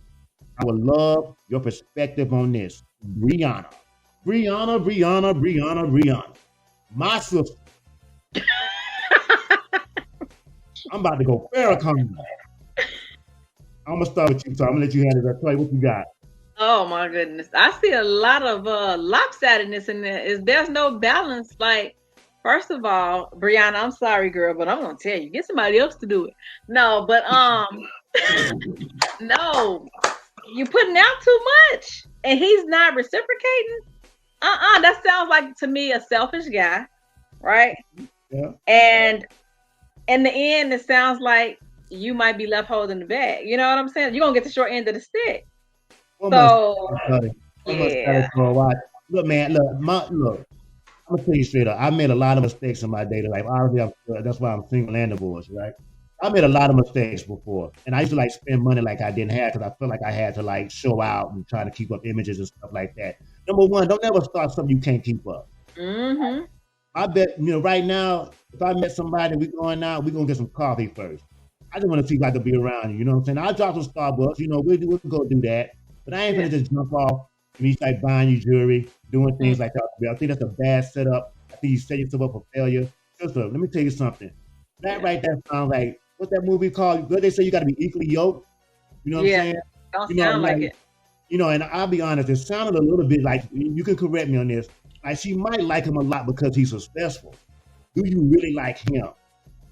I would love your perspective on this. Brianna. My sister. I'm about to go Farrakhan. I'm gonna start with you, so I'm gonna let you handle that. Toyiah, what you got? Oh my goodness, I see a lot of lopsidedness in there. There's no balance. Like, first of all, Brianna, I'm sorry, girl, but I'm gonna tell you, get somebody else to do it. No, but no, you're putting out too much, and he's not reciprocating. That sounds like to me a selfish guy, right? Yeah. And in the end, it sounds like you might be left holding the bag. You know what I'm saying? You're gonna get the short end of the stick. I'm yeah. Look, man, I'm gonna tell you straight up. I made a lot of mistakes in my dating life. Obviously, that's why I'm single and divorced, right? I made a lot of mistakes before, and I used to spend money like I didn't have because I felt like I had to show out and try to keep up images and stuff like that. Number one, don't ever start something you can't keep up. Mm-hmm. I bet right now, if I met somebody and we're going out, we're gonna get some coffee first. I just want to see if I could be around you. You know what I'm saying? I'll drop some Starbucks. We can go do that. But I ain't gonna just jump off and you start buying you jewelry, doing things like that. I think that's a bad setup. I think you set yourself up for failure. Sister, let me tell you something. That right there sounds like, what's that movie called? They say you got to be equally yoked. You know what I'm saying? Don't sound like it. And I'll be honest, it sounded a little bit like, you can correct me on this, like she might like him a lot because he's successful. Do you really like him?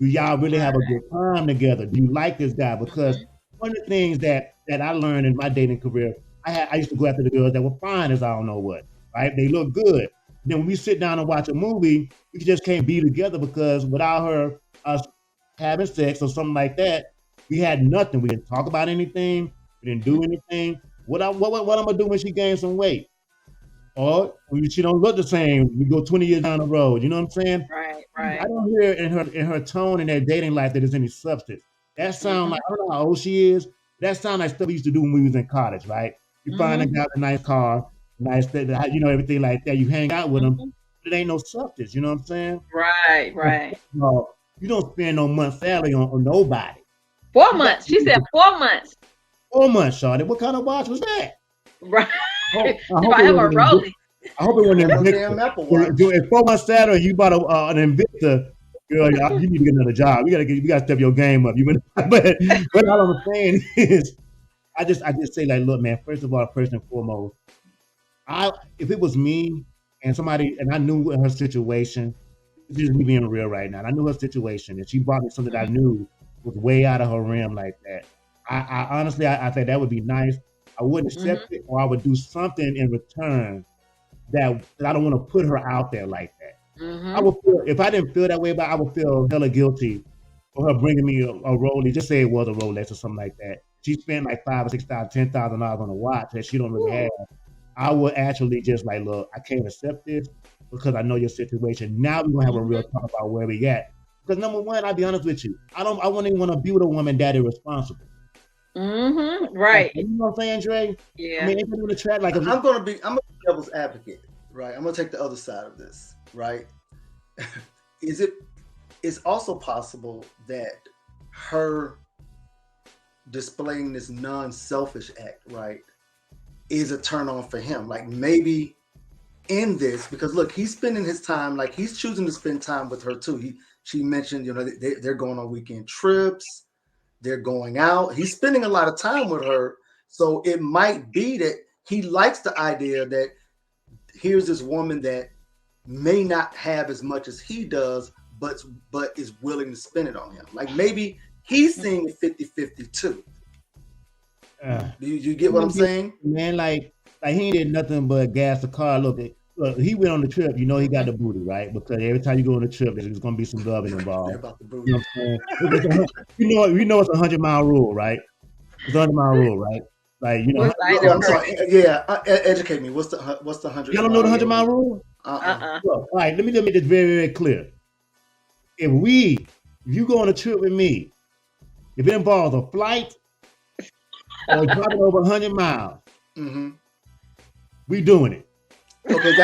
Do y'all really have a good time together? Do you like this guy? Because one of the things that I learned in my dating career, I used to go after the girls that were fine as I don't know what, right? They look good. Then when we sit down and watch a movie, we just can't be together because without us having sex or something like that, we had nothing. We didn't talk about anything. We didn't do anything. What I'm gonna do when she gains some weight? Or when she don't look the same, we go 20 years down the road. You know what I'm saying? Right. I don't hear in her tone in their dating life that there's any substance. That sounds like, I don't know how old she is. That sounds like stuff we used to do when we was in college, right? You find a guy with a nice car, nice, everything like that. You hang out with him. It ain't no substance. You know what I'm saying? Right. You don't spend no month's salary on nobody. 4 months. She said 4 months. 4 months, Shawty. What kind of watch was that? Right. I hope it wasn't an Invicta. If 4 months salary, you bought an Invicta, girl, you need to get another job. You gotta step your game up. But all I'm saying is, I just say, like, look, man. First of all, first and foremost, if it was me and somebody and I knew her situation, this is me being real right now. And I knew her situation, and she brought me something that I knew was way out of her realm like that. I honestly, I think that would be nice. I wouldn't accept it, or I would do something in return that I don't want to put her out there like that. I would feel, if I didn't feel that way, but I would feel hella guilty for her bringing me a Rolex. Just say it was a Rolex or something like that. She spent like $5,000 or $6,000, $10,000 on a watch that she don't really have. I would actually just like, look, I can't accept this because I know your situation. Now we're gonna have a real talk about where we at. Because number one, I'll be honest with you, I wouldn't even want to be with a woman that irresponsible. Right. Like, you know what I'm saying, Dre? Yeah. I mean, in the track, like I'm gonna be devil's advocate, right? I'm gonna take the other side of this, right? It's also possible that her displaying this non-selfish act, right, is a turn on for him. Like maybe in this, because look, he's spending his time, like he's choosing to spend time with her too. She mentioned, they're going on weekend trips, they're going out. He's spending a lot of time with her. So it might be that he likes the idea that here's this woman that may not have as much as he does, but is willing to spend it on him. Like maybe he's seeing it 50-50 too. Do you get what I'm saying? Man, like he did nothing but gas the car. Look, he went on the trip. He got the booty, right? Because every time you go on the trip, there's going to be some loving involved. About the booty. You know what I'm saying? You know it's a 100-mile rule, right? It's a 100-mile rule, right? Like, I'm sorry. Yeah, educate me. What's the 100? Y'all don't know the 100-mile rule? Look, all right, let me make this very, very clear. If you go on a trip with me, if it involves a flight or driving over 100 miles, we doing it. Okay,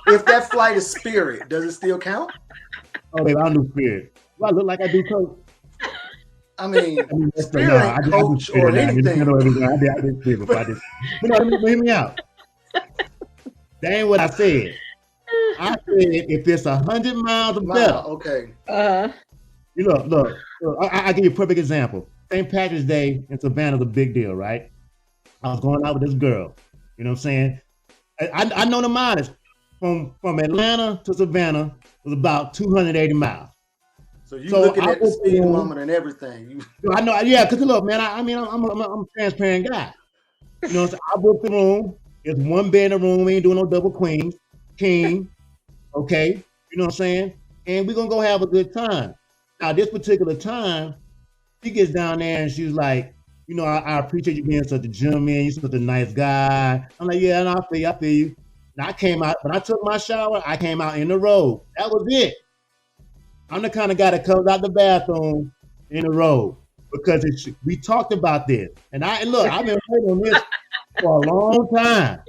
if that flight is Spirit, does it still count? Oh, baby, I don't do Spirit. Do I look like I do Coach? I mean Spirit ain't Coach or anything. I did Spirit before I did. Hear me out. That ain't what I said. I said if it's 100 miles or better. Okay. Look. I give you a perfect example. St. Patrick's Day in Savannah is a big deal, right? I was going out with this girl. You know what I'm saying? I know the mileage from Atlanta to Savannah was about 280 miles. So you looking at the speed limit and everything. I know, yeah. Because look, man, I'm a transparent guy. You know, so I booked the room. It's one bed in the room. We ain't doing no double queen, king. Okay, you know what I'm saying? And we're gonna go have a good time. Now, this particular time, she gets down there and she's like, I appreciate you being such a gentleman. You're such a nice guy. I'm like, yeah, I feel you. And I came out, when I took my shower, I came out in the robe. That was it. I'm the kind of guy that comes out the bathroom in the robe because we talked about this. And look, I've been waiting on this for a long time.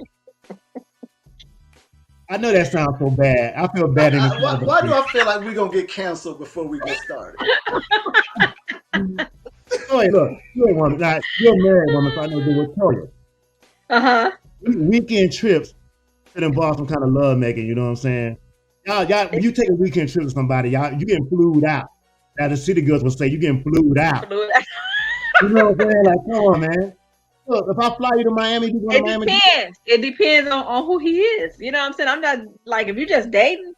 I know that sounds so bad. I feel bad. Why do I feel like we're going to get canceled before we get started? Hey, look, you're a woman. Now, you're a married woman, so I know to do with Toyiah. Weekend trips could involve some kind of love making, you know what I'm saying? Y'all, when you take a weekend trip with somebody, you getting flued out. Now, the city girls will say, you getting flued out. You know what I'm saying? Like, come on, man. Look, if I fly you to Miami, you go to Miami. It depends on who he is. You know what I'm saying? I'm not, like, if you just dating,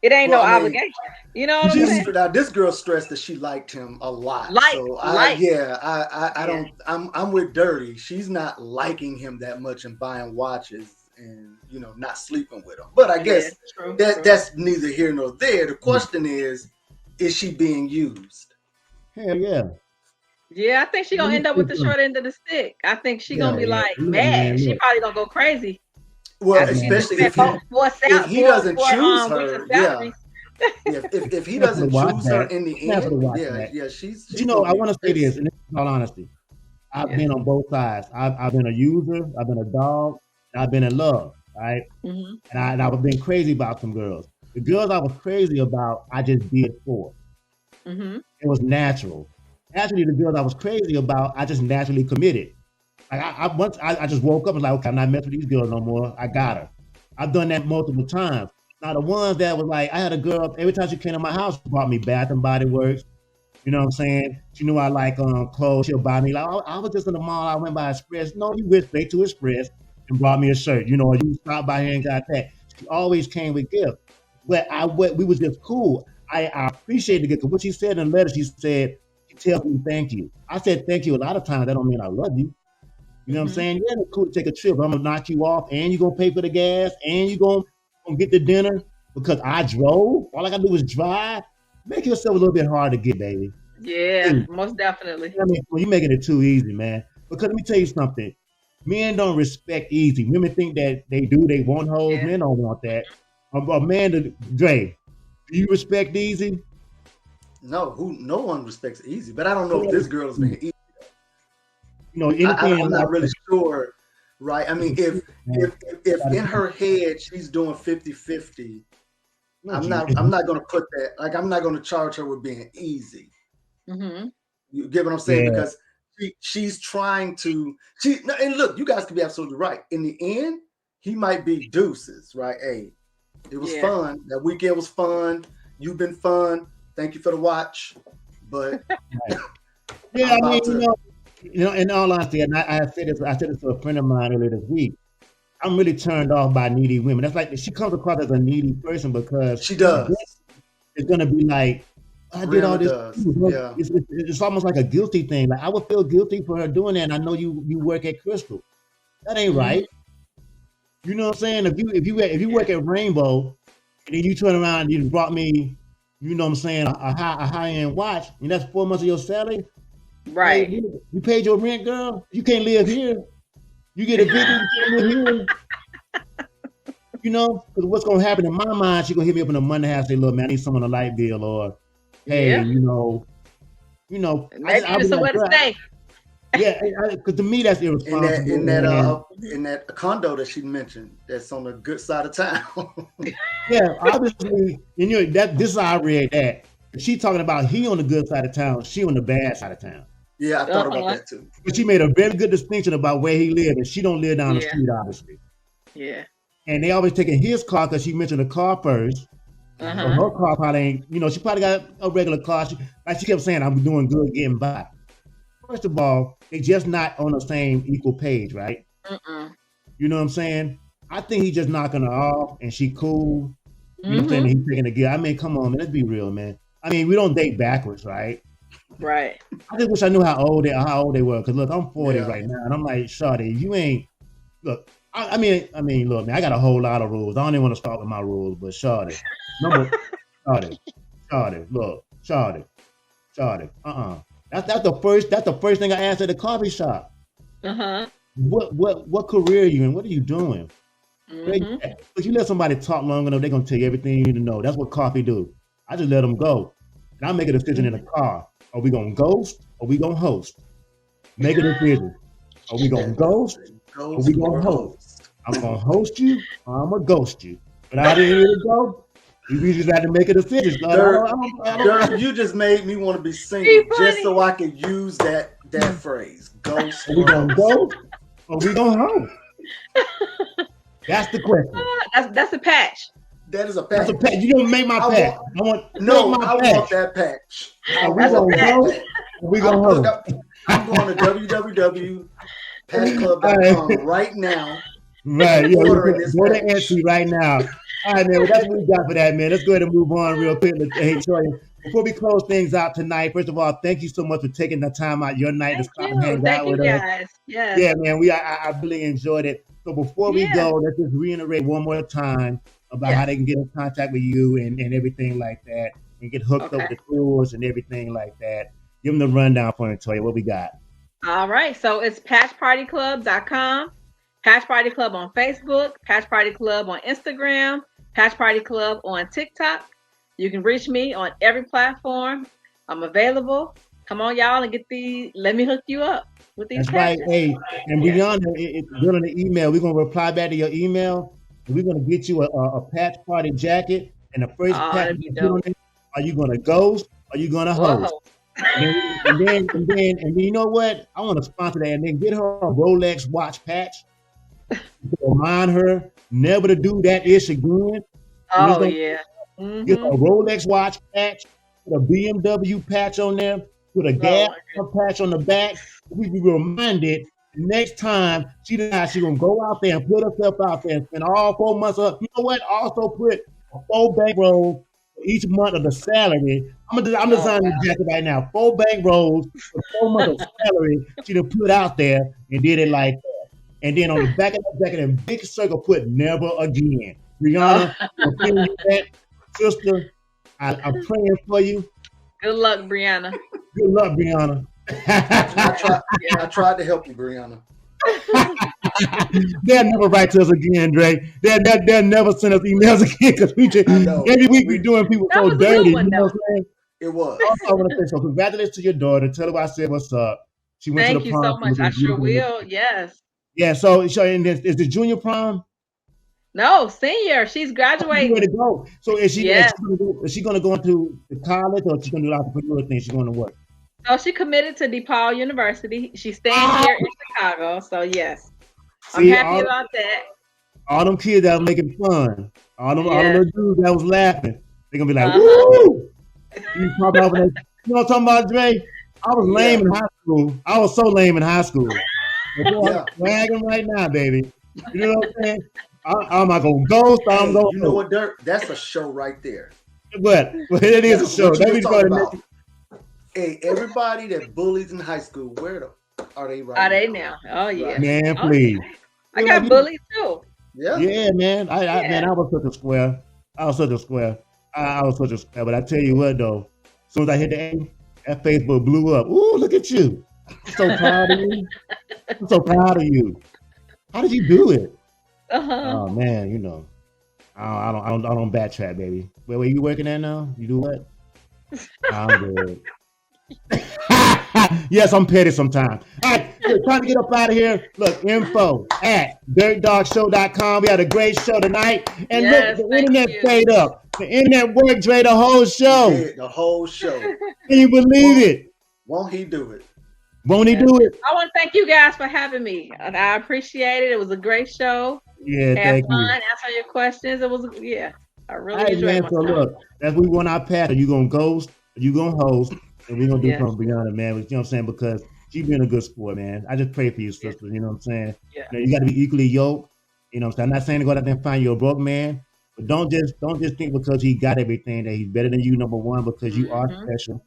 it ain't no obligation. You know what I'm saying? Now, this girl stressed that she liked him a lot. I'm with Dirty. She's not liking him that much and buying watches and not sleeping with him. But I guess that's neither here nor there. The question is she being used? Hell yeah. Yeah, I think she's gonna end up with the short end of the stick. I think she's gonna be like mad. She probably gonna go crazy. Well, especially if he doesn't choose her. Yeah. If he doesn't choose her in the end, yeah, she's I want to say this, and in all honesty, I've been on both sides. I've been a user, I've been a dog, and I've been in love, right? Mm-hmm. And I've been crazy about some girls. The girls I was crazy about, I just did for. Mm-hmm. It was natural. Actually, the girls I was crazy about, I just naturally committed. Like I just woke up and was like, okay, I'm not messing with these girls no more. I got her. I've done that multiple times. Now the ones that was like, I had a girl every time she came to my house, she bought me Bath and Body Works. You know what I'm saying? She knew I like clothes. She'll buy me like, I was just in the mall. I went by Express. No, you went straight to Express and brought me a shirt. You know, you stopped by here and got that. She always came with gifts. But we was just cool. I appreciate the gift. Because what she said in the letter, she said, she tells me thank you. I said thank you a lot of times. That don't mean I love you. You know what I'm saying? Yeah, it's cool to take a trip. I'm gonna knock you off, and you're gonna pay for the gas, and you're gonna get the dinner because I drove. All I gotta do is drive. Make yourself a little bit hard to get, baby. Yeah, most definitely. I mean, you're making it too easy, man. Because let me tell you something. Men don't respect easy. Women think that they do. They want hoes. Yeah. Men don't want that. Amanda, Dre, do you respect easy? No, no one respects easy. But I don't know if this girl is being easy. You know, I'm not really sure, right? I mean, if in her head she's doing 50-50, I'm not going to put that. Like, I'm not going to charge her with being easy. Mm-hmm. You get what I'm saying? Yeah. Because she's trying to. And look, you guys can be absolutely right. In the end, he might be deuces, right? Hey, it was fun. That weekend was fun. You've been fun. Thank you for the watch. But yeah, I mean, you know, in all honesty, and I said this to a friend of mine earlier this week. I'm really turned off by needy women. That's like she comes across as a needy person because she does. It's gonna be like I did all this. Yeah. It's almost like a guilty thing. Like I would feel guilty for her doing that. And I know you work at Crystal. That ain't right. You know what I'm saying? If you work at Rainbow and then you turn around and you brought me, you know what I'm saying, a high end watch, and that's 4 months of your salary. Right. Hey, you paid your rent, girl. You can't live here. You get a video, you can't live here. You know, because what's gonna happen in my mind? She's gonna hit me up in the Monday and say, "Look, man, I need someone on a light bill," or, "Hey, you know." Maybe it's a way to stay. Yeah, because to me that's irresponsible. In that condo that she mentioned, that's on the good side of town. Yeah, obviously, and this is how I read that. She talking about he on the good side of town, she on the bad side of town. Yeah, I thought about that too. But she made a very good distinction about where he lived, and she don't live down the street, obviously. Yeah. And they always taking his car because she mentioned the car first. So her car probably ain't, she probably got a regular car. Like she kept saying, I'm doing good getting by. First of all, they just not on the same equal page, right? You know what I'm saying? I think he just knocking her off and she cool. You know what I'm saying? He's taking a gift. I mean, come on, man, let's be real, man. I mean, we don't date backwards, right? Right. I just wish I knew how old they were. Cause look, I'm 40 right now, and I'm like, shawty, you ain't. Look, I mean, look, man, I got a whole lot of rules. I don't even want to start with my rules, but shawty, look, shawty. That's the first thing I asked at the coffee shop. What career are you in? What are you doing? If you let somebody talk long enough, they're gonna tell you everything you need to know. That's what coffee do. I just let them go, and I make a decision in the car. Are we gonna ghost or we gonna host? Make a decision. Are we gonna ghost or we gonna host? I'm gonna host you or I'm gonna ghost you. But I didn't really go. You just had to make a decision. Dirk, you just made me want to be single just so I could use that phrase. Ghost. Are we gonna ghost or we gonna host? That's the question. That's a patch. That is a patch. That's a patch. You don't make my patch. I want that patch. Are we gonna ghost or we gonna host? I'm going to www.patchclub.com right now. Right, yeah. Go to Etsy right now. All right, man. Well, that's what we got for that, man. Let's go ahead and move on real quick. Hey, Toyiah, before we close things out tonight, first of all, thank you so much for taking the time out your night to stop and hang out with us. Yes. Yeah, man. I really enjoyed it. So before we go, let's just reiterate one more time about how they can get in contact with you and everything like that, and get hooked up with the tours and everything like that. Give them the rundown for me, Toyiah. What we got? All right. So it's patchpartyclub.com. Patch Party Club on Facebook, Patch Party Club on Instagram, Patch Party Club on TikTok. You can reach me on every platform. I'm available. Come on, y'all, and let me hook you up with these patches. Right. Hey, and Brianna, during the email, we're gonna reply back to your email, and we're gonna get you a patch party jacket. And the first patch That'd be you put on dope. it, are you gonna ghost? Or are you gonna host? Whoa. And then you know what? I want to sponsor that, and then get her a Rolex watch patch to remind her never to do that ish again. Oh yeah. Get a Rolex watch patch, put a BMW patch on there, put a gas patch on the back. We be reminded next time she's gonna go out there and put herself out there and spend all 4 months up. You know what? Also put a 4 bankroll for each month of the salary. I'm designing the jacket right now. 4 bankrolls for 4 months of salary she done put out there and did it like that. And then on the back of the jacket in big circle put never again. Brianna, sister, I'm praying for you. Good luck, Brianna. Good luck, Brianna. I tried to help you, Brianna. They'll never write to us again, Dre. They'll never send us emails again because every week we're doing people so dirty. You know what I'm saying? It was. Also, I want to say so. Congratulations to your daughter. Tell her I said what's up. She went Thank to the you prom. so much. I sure will. Yes. Yeah. So is the junior prom? No, senior. She's graduating. Where to go? So is she going to go into the college, or is she going to do entrepreneur thing? She's going to work. So she committed to DePaul University. She's staying here in Chicago. So yes, I'm happy about that. All them kids that were making fun, all them dudes that was laughing, they're gonna be like, "Woo!" You know what I'm talking about, Dre? I was lame in high school. I was so lame in high school. I'm bragging right now, baby. You know what I'm saying? I'm not gonna ghost. I'm going. You know what, Dirk? That's a show right there. But it is a show. Let me go to Hey, everybody that bullies in high school, where are they right now? Are they now? Oh yeah, man, please. I got bullied too. Yeah, man. I was such a square. I was such a square. But I tell you what, though, as soon as I hit the A, that Facebook blew up. Ooh, look at you! I'm so proud of you. I'm so proud of you. How did you do it? Oh man, you know, I don't backtrack, baby. Where you working at now? You do what? I'm good. Yes, I'm petty sometimes. All right, time to get up out of here. Look, info at dirtdoggshow.com. We had a great show tonight. And look, the internet stayed up. The internet worked, Dre, the whole show. The whole show. Can you believe it? Won't he do it? Won't he do it? I want to thank you guys for having me. I appreciate it. It was a great show. Yeah, thank you. Answer your questions. It was, I really enjoyed it. So look, as we want our path, are you going to ghost? Are you going to host? And we're going to do something beyond it, man. You know what I'm saying? Because she's been a good sport, man. I just pray for you, sister. You know what I'm saying? Yeah. You got to be equally yoked. You know what I'm saying? I'm not saying to go out there and find you a broke man, but don't just think because he got everything that he's better than you, number one, because you are special.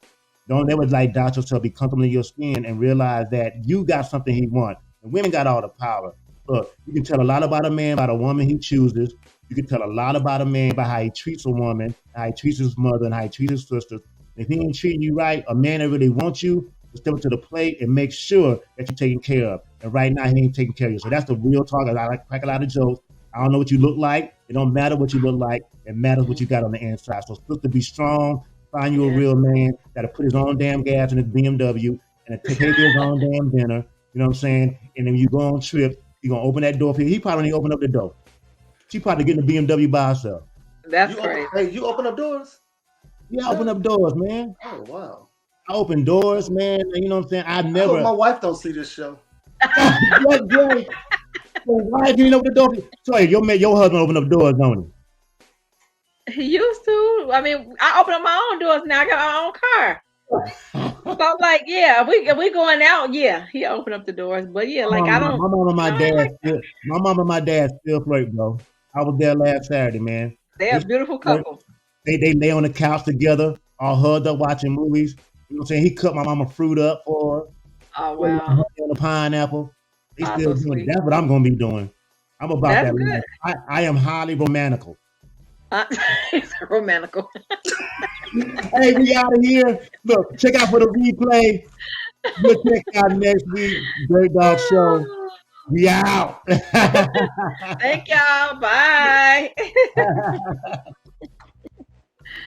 Don't ever doubt yourself, be comfortable in your skin, and realize that you got something he wants. And women got all the power. Look, you can tell a lot about a man, about a woman he chooses. You can tell a lot about a man by how he treats a woman, how he treats his mother, and how he treats his sister. If he ain't treating you right, a man that really wants you will step up to the plate and make sure that you're taken care of. And right now, he ain't taking care of you. So that's the real talk. I like to crack a lot of jokes. I don't know what you look like. It don't matter what you look like. It matters what you got on the inside. So sister, be strong. Find you a real man that'll put his own damn gas in his BMW and take care of his own damn dinner. You know what I'm saying? And then you go on trips, you're going to open that door for you. He probably open up the door. She probably getting the BMW by herself. That's crazy. Hey, you open up doors? Yeah, I open up doors, man. Oh, wow. I open doors, man. You know what I'm saying? I never. My wife don't see this show. Why do you open the door? Sorry, your husband open up doors, don't he? He used to. I mean, I open up my own doors now. I got my own car. So I'm like, if we going out, he open up the doors. But I don't. My mom and my dad still flirt, bro. I was there last Saturday, man. They're a beautiful couple. They lay on the couch together, all hugged up, watching movies. You know what I'm saying? He cut my mama fruit up for her. Oh wow! On the pineapple. They still doing it. That's what I'm gonna be doing. I'm about that. Good. I am highly romantical. It's romantical. Hey, we out of here. Look, check out for the replay. We'll check out next week. Great Dog Show. We out. Thank y'all. Bye.